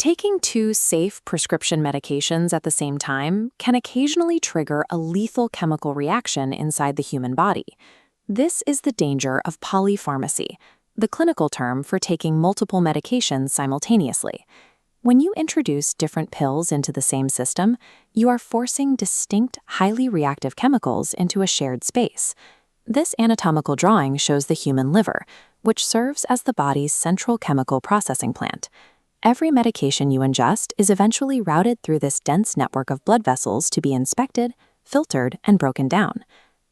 Taking two safe prescription medications at the same time can occasionally trigger a lethal chemical reaction inside the human body. This is the danger of polypharmacy, the clinical term for taking multiple medications simultaneously. When you introduce different pills into the same system, you are forcing distinct, highly reactive chemicals into a shared space. This anatomical drawing shows the human liver, which serves as the body's central chemical processing plant. Every medication you ingest is eventually routed through this dense network of blood vessels to be inspected, filtered, and broken down.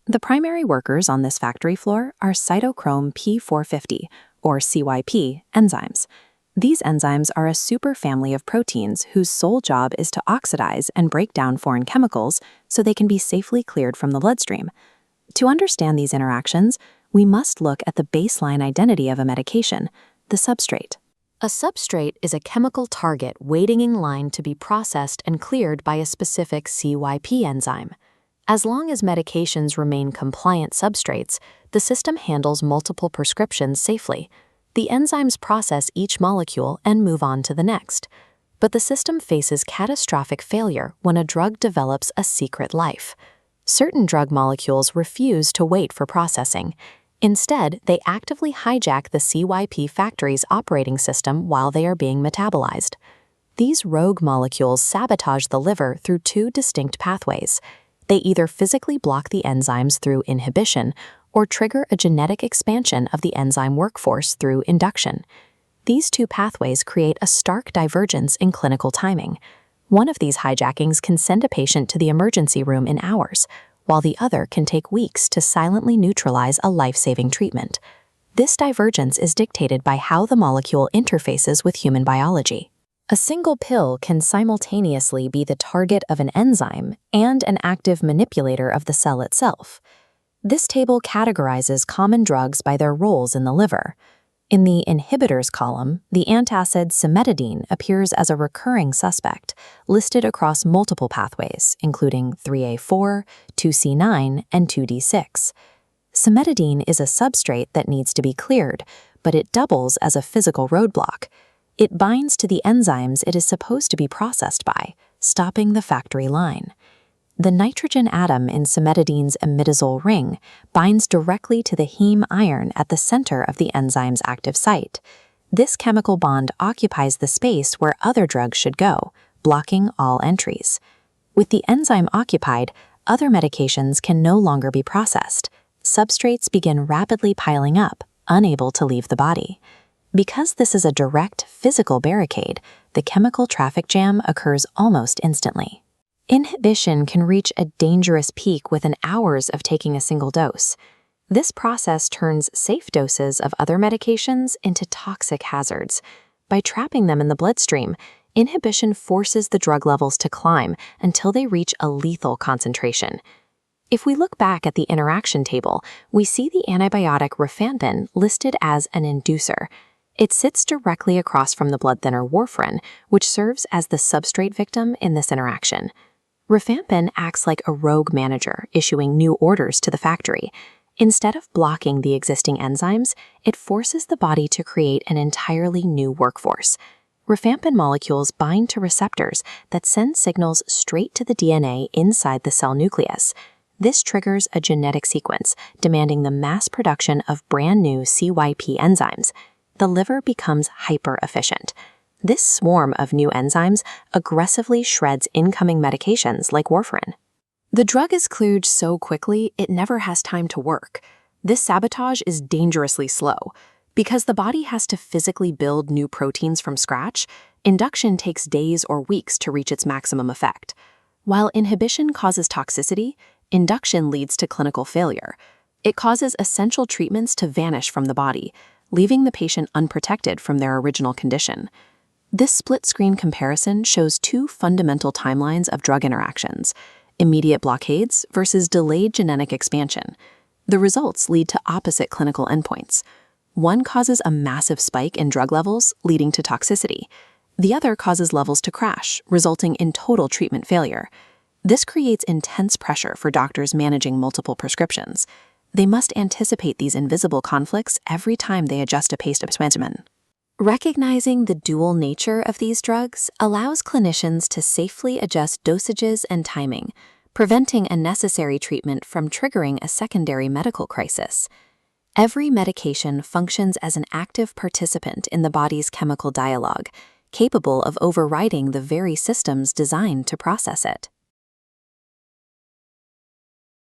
The primary workers on this factory floor are cytochrome P450, or CYP, enzymes. These enzymes are a superfamily of proteins whose sole job is to oxidize and break down foreign chemicals so they can be safely cleared from the bloodstream. To understand these interactions, we must look at the baseline identity of a medication, the substrate. A substrate is a chemical target waiting in line to be processed and cleared by a specific CYP enzyme. As long as medications remain compliant substrates, the system handles multiple prescriptions safely. The enzymes process each molecule and move on to the next. But the system faces catastrophic failure when a drug develops a secret life. Certain drug molecules refuse to wait for processing. Instead, they actively hijack the CYP factory's operating system while they are being metabolized. These rogue molecules sabotage the liver through two distinct pathways. They either physically block the enzymes through inhibition or trigger a genetic expansion of the enzyme workforce through induction. These two pathways create a stark divergence in clinical timing. One of these hijackings can send a patient to the emergency room in hours, while the other can take weeks to silently neutralize a life-saving treatment. This divergence is dictated by how the molecule interfaces with human biology. A single pill can simultaneously be the target of an enzyme and an active manipulator of the cell itself. This table categorizes common drugs by their roles in the liver. In the inhibitors column, the antacid cimetidine appears as a recurring suspect, listed across multiple pathways, including 3A4, 2C9, and 2D6. Cimetidine is a substrate that needs to be cleared, but it doubles as a physical roadblock. It binds to the enzymes it is supposed to be processed by, stopping the factory line. The nitrogen atom in cimetidine's imidazole ring binds directly to the heme iron at the center of the enzyme's active site. This chemical bond occupies the space where other drugs should go, blocking all entries. With the enzyme occupied, other medications can no longer be processed. Substrates begin rapidly piling up, unable to leave the body. Because this is a direct physical barricade, the chemical traffic jam occurs almost instantly. Inhibition can reach a dangerous peak within hours of taking a single dose. This process turns safe doses of other medications into toxic hazards. By trapping them in the bloodstream, inhibition forces the drug levels to climb until they reach a lethal concentration. If we look back at the interaction table, we see the antibiotic rifampin listed as an inducer. It sits directly across from the blood thinner warfarin, which serves as the substrate victim in this interaction. Rifampin acts like a rogue manager, issuing new orders to the factory. Instead of blocking the existing enzymes, it forces the body to create an entirely new workforce. Rifampin molecules bind to receptors that send signals straight to the DNA inside the cell nucleus. This triggers a genetic sequence, demanding the mass production of brand new CYP enzymes. The liver becomes hyper-efficient. This swarm of new enzymes aggressively shreds incoming medications like warfarin. The drug is cleared so quickly it never has time to work. This sabotage is dangerously slow. Because the body has to physically build new proteins from scratch, induction takes days or weeks to reach its maximum effect. While inhibition causes toxicity, induction leads to clinical failure. It causes essential treatments to vanish from the body, leaving the patient unprotected from their original condition. This split-screen comparison shows two fundamental timelines of drug interactions: immediate blockades versus delayed genetic expansion. The results lead to opposite clinical endpoints. One causes a massive spike in drug levels, leading to toxicity. The other causes levels to crash, resulting in total treatment failure. This creates intense pressure for doctors managing multiple prescriptions. They must anticipate these invisible conflicts every time they adjust a patient regimen. Recognizing the dual nature of these drugs allows clinicians to safely adjust dosages and timing, preventing unnecessary treatment from triggering a secondary medical crisis. Every medication functions as an active participant in the body's chemical dialogue, capable of overriding the very systems designed to process it.